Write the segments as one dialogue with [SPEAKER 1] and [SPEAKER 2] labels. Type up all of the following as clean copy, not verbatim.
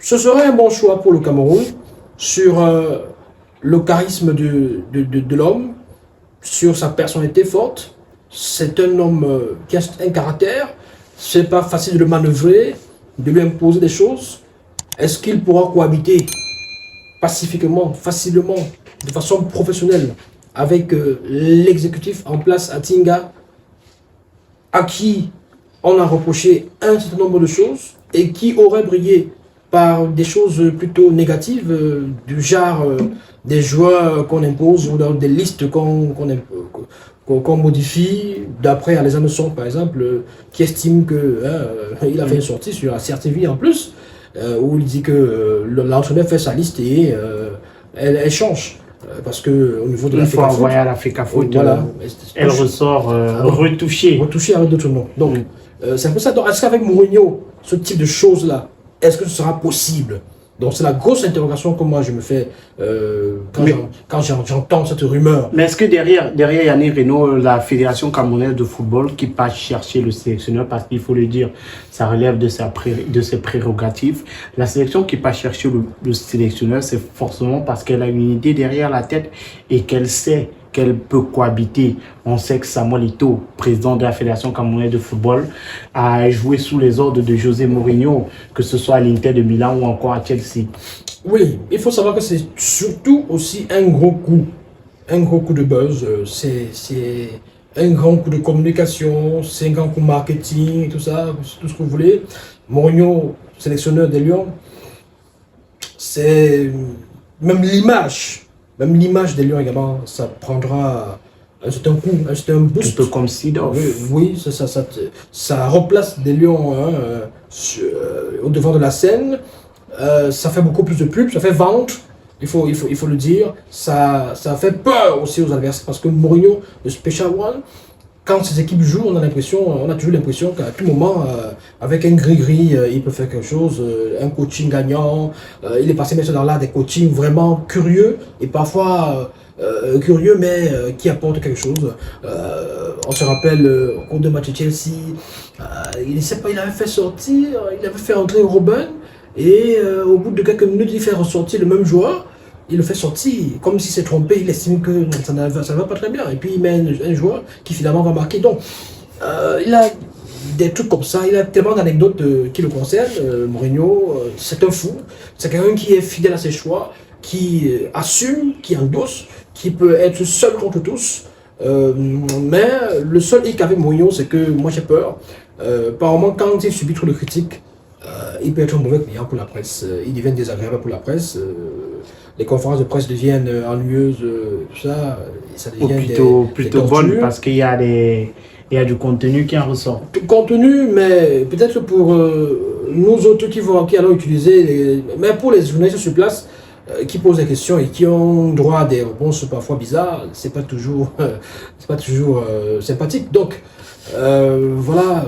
[SPEAKER 1] Ce serait un bon choix pour le Cameroun sur le charisme de l'homme, sur sa personnalité forte. C'est un homme qui a un caractère. C'est pas facile de le manœuvrer, de lui imposer des choses. Est-ce qu'il pourra cohabiter pacifiquement, facilement, de façon professionnelle avec l'exécutif en place à Tinga, à qui on a reproché un certain nombre de choses et qui aurait brillé par des choses plutôt négatives, du genre des joueurs qu'on impose ou dans des listes qu'on modifie, d'après Alexandre Song par exemple, qui estime que il a fait une sortie sur la CRTV en plus, où il dit que l'entraîneur fait sa liste et elle change. Parce que au niveau de
[SPEAKER 2] la fois envoyée à la FECAFOOT,
[SPEAKER 1] voilà,
[SPEAKER 2] elle ressort retouchée.
[SPEAKER 1] Retouchée avec d'autres noms. Donc, c'est un peu ça. Donc, est-ce qu'avec Mourinho, ce type de choses-là, est-ce que ce sera possible? Donc, c'est la grosse interrogation que moi je me fais quand j'entends cette rumeur.
[SPEAKER 2] Mais est-ce que derrière Yannick Reno, la Fédération camerounaise de football qui passe chercher le sélectionneur, parce qu'il faut le dire, ça relève de ses prérogatives, la sélection qui passe chercher le sélectionneur, c'est forcément parce qu'elle a une idée derrière la tête et qu'elle sait qu'elle peut cohabiter. On sait que Samuel Eto'o, président de la Fédération camerounaise de football, a joué sous les ordres de José Mourinho, que ce soit à l'Inter de Milan ou encore à Chelsea.
[SPEAKER 1] Oui, il faut savoir que c'est surtout aussi un gros coup de buzz, c'est un grand coup de communication, c'est un grand coup de marketing, tout ça, tout ce que vous voulez. Mourinho, sélectionneur des Lions, c'est même l'image des Lions également, ça prendra un certain coup, un certain boost.
[SPEAKER 2] Un peu comme Seedorf.
[SPEAKER 1] Oui, ça replace des Lions au devant de la scène. Ça fait beaucoup plus de pubs, ça fait vendre, il faut le dire. Ça fait peur aussi aux adversaires parce que Mourinho, le Special One, quand ces équipes jouent, on a toujours l'impression qu'à tout moment, avec un gris-gris, il peut faire quelque chose, un coaching gagnant. Il est passé maintenant dans l'art des coachings vraiment curieux et parfois curieux, mais qui apporte quelque chose. On se rappelle au cours de match de Chelsea, il avait fait sortir, il avait fait entrer Robben et au bout de quelques minutes, il fait ressortir le même joueur. Il le fait sortir, comme s'il s'est trompé, il estime que ça ne va pas très bien. Et puis il met un joueur qui finalement va marquer. Donc, il a des trucs comme ça, il a tellement d'anecdotes qui le concernent. Mourinho, c'est un fou. C'est quelqu'un qui est fidèle à ses choix, qui assume, qui endosse, qui peut être seul contre tous. Mais le seul hic avec Mourinho, c'est que moi j'ai peur. Par moment, quand il subit trop de critiques, il peut être un mauvais client pour la presse. Il devient désagréable pour la presse. Les conférences de presse deviennent ennuyeuses, tout ça. Ça devient
[SPEAKER 2] plutôt bonnes parce qu'il y a du contenu qui en ressort.
[SPEAKER 1] Contenu, mais peut-être pour nous autres qui allons utiliser, mais pour les journalistes sur place qui posent des questions et qui ont droit à des réponses parfois bizarres, c'est pas toujours sympathique. Donc, voilà,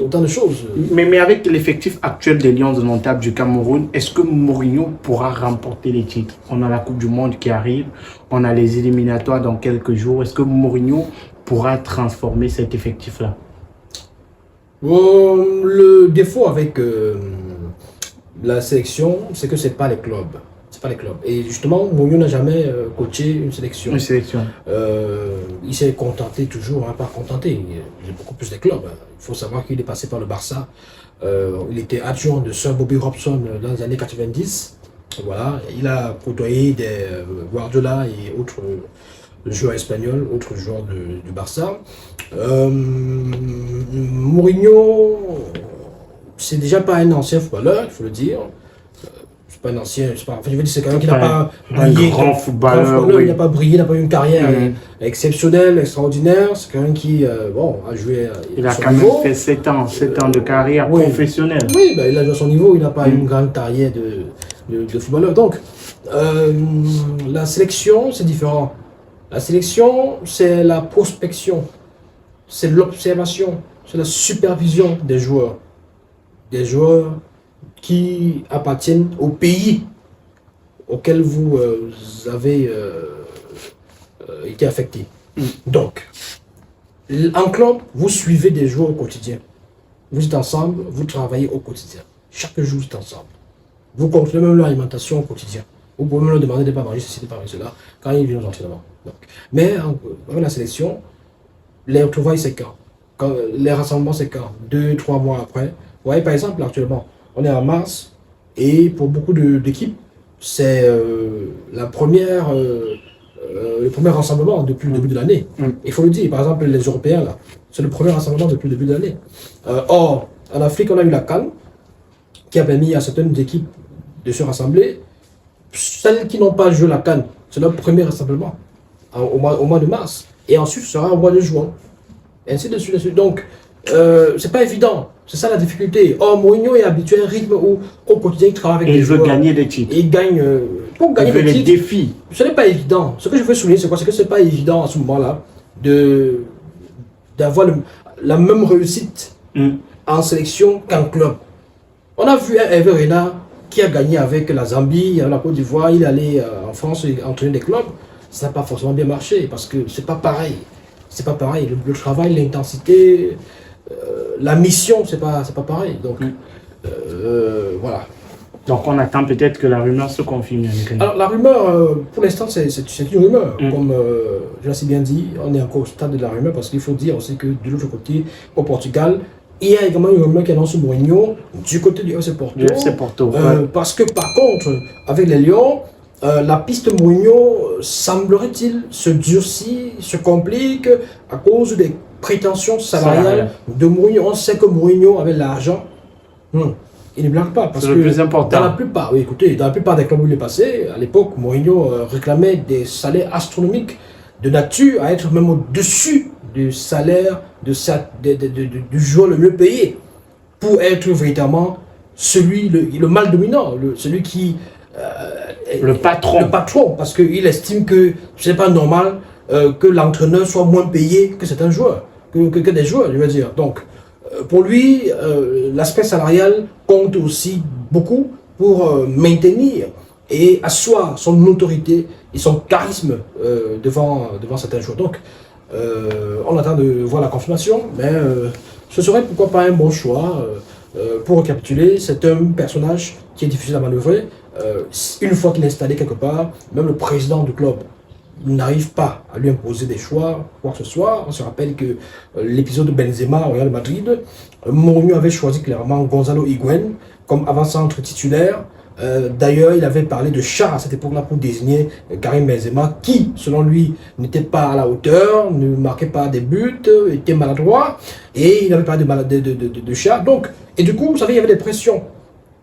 [SPEAKER 1] autant de choses.
[SPEAKER 2] Mais avec l'effectif actuel des Lions indomptables du Cameroun, est-ce que Mourinho pourra remporter les titres? On a la Coupe du Monde qui arrive, on a les éliminatoires dans quelques jours. Est-ce que Mourinho pourra transformer cet effectif-là?
[SPEAKER 1] Le défaut avec la sélection, c'est que c'est pas les clubs. Pas les clubs. Et justement, Mourinho n'a jamais coaché une sélection. Il s'est contenté toujours, pas contenté. Il est beaucoup plus des clubs. Il faut savoir qu'il est passé par le Barça. Il était adjoint de Sir Bobby Robson dans les années 90. Voilà. Il a côtoyé des Guardiola et autres joueurs espagnols, autres joueurs du Barça. Mourinho, c'est déjà pas un ancien footballeur, il faut le dire. Pas un ancien, je veux dire, c'est quelqu'un qui n'a pas brillé.
[SPEAKER 2] Un grand footballeur.
[SPEAKER 1] Il n'a pas brillé, il n'a pas eu une carrière exceptionnelle, extraordinaire. C'est quelqu'un qui a joué.
[SPEAKER 2] Il a quand même fait 7 ans de carrière professionnelle.
[SPEAKER 1] Oui, il a joué à son niveau, il n'a pas eu une grande carrière de footballeur. Donc, la sélection, c'est différent. La sélection, c'est la prospection, c'est l'observation, c'est la supervision des joueurs. Des joueurs qui appartiennent au pays auquel vous avez été affecté. Donc, en club, vous suivez des joueurs au quotidien. Vous êtes ensemble, vous travaillez au quotidien. Chaque jour, vous êtes ensemble. Vous contrôlez même leur alimentation au quotidien. Vous pouvez même leur demander de ne pas manger ceci, de ne pas manger cela, quand ils viennent aux entraînements. Mais avec la sélection, les retrouvailles, c'est quand les rassemblements, c'est quand 2, 3 mois après. Vous voyez, par exemple, actuellement, on est en mars, et pour beaucoup d'équipes, c'est le premier rassemblement depuis le début de l'année. Il faut le dire, par exemple, les Européens, là, c'est le premier rassemblement depuis le début de l'année. Or, en Afrique, on a eu la CAN, qui a permis à certaines équipes de se rassembler. Celles qui n'ont pas joué la CAN, c'est leur premier rassemblement au mois de mars. Et ensuite, ce sera au mois de juin. Et ainsi de suite, ainsi de suite. Donc, c'est pas évident. C'est ça la difficulté. Or, Mourinho est habitué à un rythme où, au quotidien, il travaille avec
[SPEAKER 2] Et
[SPEAKER 1] des
[SPEAKER 2] il veut
[SPEAKER 1] joueurs.
[SPEAKER 2] gagner des titres.
[SPEAKER 1] Et il gagne. Pour gagner des titres,
[SPEAKER 2] défis.
[SPEAKER 1] ce n'est pas évident. Ce que je veux souligner, c'est quoi? C'est que ce n'est pas évident à ce moment-là d'avoir la même réussite en sélection qu'en club. On a vu un Hervé Renard qui a gagné avec la Zambie, la Côte d'Ivoire, il est allé en France entraîner des clubs. Ça n'a pas forcément bien marché parce que c'est pas pareil. C'est pas pareil. Le travail, l'intensité, la mission, c'est pas pareil. Donc, voilà.
[SPEAKER 2] Donc on attend peut-être que la rumeur se confirme.
[SPEAKER 1] Alors la rumeur, pour l'instant, c'est une rumeur. Comme je l'ai assez bien dit, on est encore au stade de la rumeur parce qu'il faut dire aussi que de l'autre côté, au Portugal, il y a également une rumeur qui annonce Mourinho du côté du FC Porto. Parce que par contre, avec les Lions, la piste Mourinho, semblerait-il, se durcit, se complique à cause des prétentions salariales de Mourinho. On sait que Mourinho avait l'argent. Il ne blague pas, parce que
[SPEAKER 2] le plus important.
[SPEAKER 1] Dans la plupart des clubs où il est passé, à l'époque, Mourinho réclamait des salaires astronomiques de nature à être même au-dessus du salaire du joueur le mieux payé pour être véritablement le mal dominant, celui qui...
[SPEAKER 2] le patron.
[SPEAKER 1] Le patron, parce qu'il estime que ce n'est pas normal que l'entraîneur soit moins payé que certains joueurs, que des joueurs, je veux dire. Donc, pour lui, l'aspect salarial compte aussi beaucoup pour maintenir et asseoir son autorité et son charisme devant certains joueurs. Donc, on attend de voir la confirmation, mais ce serait pourquoi pas un bon choix. Pour récapituler, c'est un personnage qui est difficile à manœuvrer. Une fois qu'il est installé quelque part, même le président du club n'arrive pas à lui imposer des choix, quoi que ce soit. On se rappelle que l'épisode de Benzema au Real Madrid, Mourinho avait choisi clairement Gonzalo Higuaín comme avant-centre titulaire. D'ailleurs, il avait parlé de chat à cette époque-là pour désigner Karim Benzema, qui, selon lui, n'était pas à la hauteur, ne marquait pas des buts, était maladroit, et il avait parlé de chat. Donc, et du coup, vous savez, il y avait des pressions.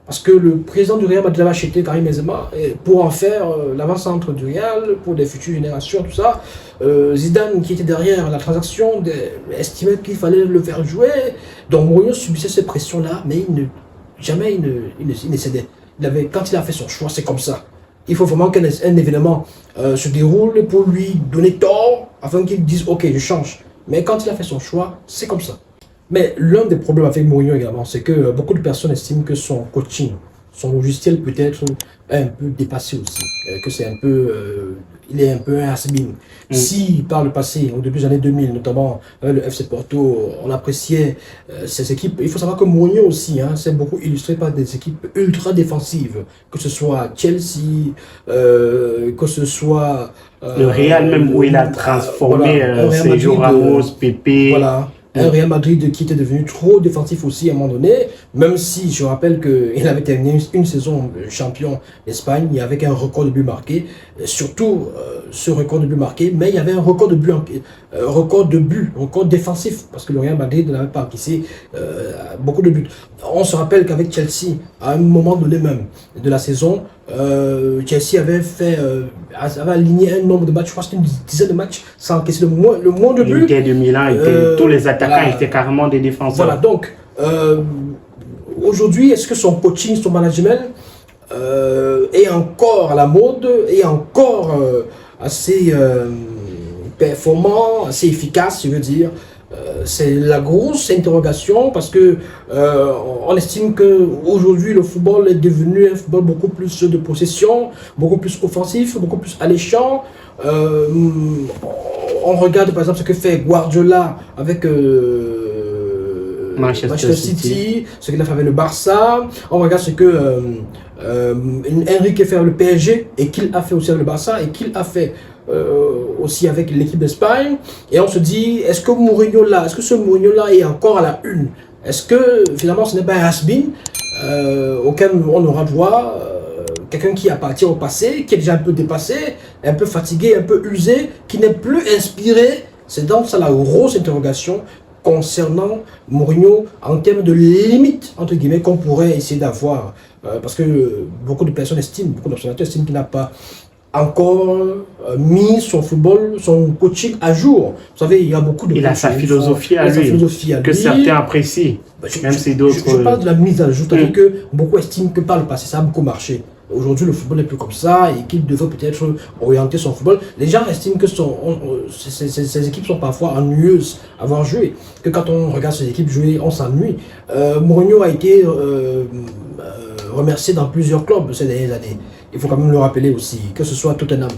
[SPEAKER 1] Parce que le président du Real Madrid avait acheté Karim Benzema pour en faire l'avant-centre du Real, pour des futures générations, tout ça. Zidane, qui était derrière la transaction, estimait qu'il fallait le faire jouer. Donc Mourinho subissait ces pressions-là, mais jamais il ne cédait. Quand il a fait son choix, c'est comme ça. Il faut vraiment qu'un événement se déroule pour lui donner tort, afin qu'il dise « Ok, je change ». Mais quand il a fait son choix, c'est comme ça. Mais l'un des problèmes avec Mourinho également, c'est que beaucoup de personnes estiment que son coaching, son logiciel peut être un peu dépassé aussi, que c'est un peu, il est un peu un has-been. Si par le passé, au début des années 2000, notamment le FC Porto, on appréciait ces équipes, il faut savoir que Mourinho aussi s'est beaucoup illustré par des équipes ultra défensives, que ce soit Chelsea, que ce soit...
[SPEAKER 2] le Real même où il a transformé Sergio Ramos, Pepe...
[SPEAKER 1] Voilà. Un Real Madrid qui était devenu trop défensif aussi à un moment donné, même si je rappelle qu'il avait terminé une saison champion d'Espagne avec un record de buts marqués, surtout ce record de buts marqués, mais il y avait un record de buts, record défensif, parce que le Real Madrid n'avait pas encaissé beaucoup de buts. On se rappelle qu'avec Chelsea, à un moment donné même de la saison, Chelsea avait aligné un nombre de matchs, je crois que c'était une dizaine de matchs, sans encaisser le moins de buts.
[SPEAKER 2] L'Inter de Milan, tous les attaquants étaient carrément des défenseurs.
[SPEAKER 1] Voilà, donc aujourd'hui, est-ce que son coaching, son management est encore à la mode, est encore assez performant, assez efficace, je veux dire? C'est la grosse interrogation parce que on estime qu'aujourd'hui le football est devenu un football beaucoup plus de possession, beaucoup plus offensif, beaucoup plus alléchant. On regarde par exemple ce que fait Guardiola avec
[SPEAKER 2] Manchester
[SPEAKER 1] City, ce qu'il a fait avec le Barça. On regarde ce que Enrique fait avec le PSG et qu'il a fait aussi avec le Barça et qu'il a fait aussi avec l'équipe d'Espagne. Et on se dit, est-ce que ce Mourinho là est encore à la une? Est-ce que finalement ce n'est pas un has-been auquel on aura droit? Quelqu'un qui appartient au passé, qui est déjà un peu dépassé, un peu fatigué, un peu usé, qui n'est plus inspiré. C'est donc ça la grosse interrogation concernant Mourinho en termes de limites, entre guillemets, qu'on pourrait essayer d'avoir. Parce que beaucoup de personnes estiment, beaucoup d'observateurs estiment qu'il n'a pas encore mis son football, son coaching à jour. Vous savez, il y a beaucoup de...
[SPEAKER 2] Il a sa philosophie à lui, que certains apprécient, même si d'autres...
[SPEAKER 1] Je parle de la mise à jour, c'est-à-dire que beaucoup estiment que par le passé, ça a beaucoup marché. Aujourd'hui, le football n'est plus comme ça et qu'il devrait peut-être orienter son football. Les gens estiment que ces équipes sont parfois ennuyeuses à voir jouer. Que quand on regarde ces équipes jouer, on s'ennuie. Mourinho a été remercié dans plusieurs clubs ces dernières années. Il faut quand même le rappeler aussi, que ce soit Tottenham.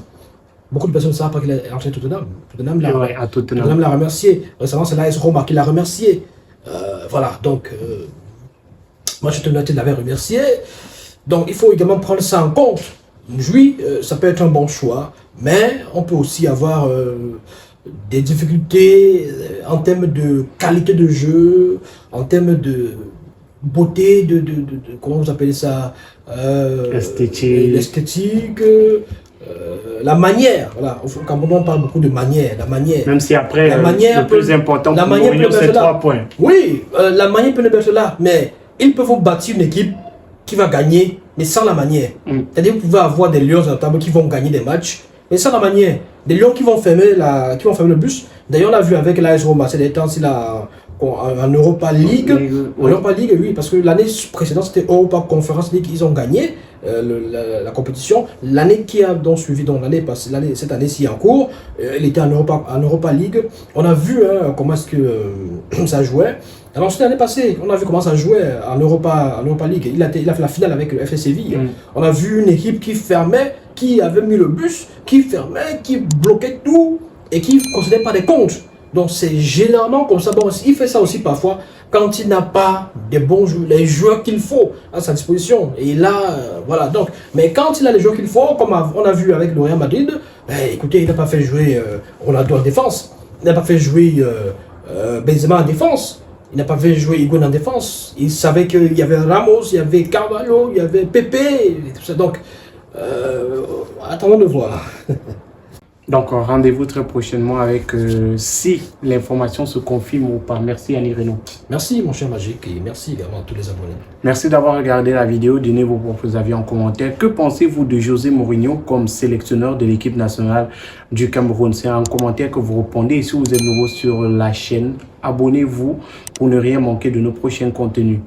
[SPEAKER 1] Beaucoup de personnes ne savent pas qu'il a entraîné Tottenham. Tottenham l'a remercié. Récemment, c'est l'AS Roma qui l'a remercié. Voilà, donc, Manchester United l'avait remercié. Donc, il faut également prendre ça en compte. Oui, ça peut être un bon choix, mais on peut aussi avoir des difficultés en termes de qualité de jeu, en termes de beauté, comment vous appelez ça, l'esthétique, la manière. Voilà. Au Cameroun, on parle beaucoup de manière. La manière.
[SPEAKER 2] Même si après, le plus important pour Mourinho, c'est 3 points.
[SPEAKER 1] Oui, la manière peut être là, mais ils peuvent vous bâtir une équipe qui va gagner, mais sans la manière. C'est-à-dire que vous pouvez avoir des lions à la table qui vont gagner des matchs, mais sans la manière. Des lions qui vont fermer le bus. D'ailleurs, on l'a vu avec l'AS Roma, c'est des temps en Europa League. En Europa League, oui, parce que l'année précédente, c'était Europa Conference League, ils ont gagné la compétition. L'année qui a donc suivi, donc cette année-ci en cours, il était en Europa League. On a vu comment est-ce que ça jouait. Alors, ensuite, l'année passée, on a vu comment ça jouait en Europa League. Il a fait la finale avec le FC Séville. On a vu une équipe qui fermait, qui avait mis le bus, qui fermait, qui bloquait tout et qui ne concédait pas des comptes. Donc, c'est généralement comme ça. Bon, il fait ça aussi parfois quand il n'a pas les joueurs qu'il faut à sa disposition. Et là, voilà. Donc, mais quand il a les joueurs qu'il faut, comme on a vu avec le Real Madrid, écoutez, il n'a pas fait jouer Ronaldo en défense. Il n'a pas fait jouer Benzema en défense. Il n'a pas fait jouer Higuaín en défense. Il savait qu'il y avait Ramos, il y avait Carvalho, il y avait Pepe, et tout ça. Donc, attendons de voir.
[SPEAKER 2] Donc, rendez-vous très prochainement avec si l'information se confirme ou pas. Merci Yannick Reno.
[SPEAKER 1] Merci mon cher Magique et merci également à tous les abonnés.
[SPEAKER 2] Merci d'avoir regardé la vidéo. Donnez vos propres avis en commentaire. Que pensez-vous de José Mourinho comme sélectionneur de l'équipe nationale du Cameroun? C'est un commentaire que vous répondez. Et si vous êtes nouveau sur la chaîne, abonnez-vous pour ne rien manquer de nos prochains contenus.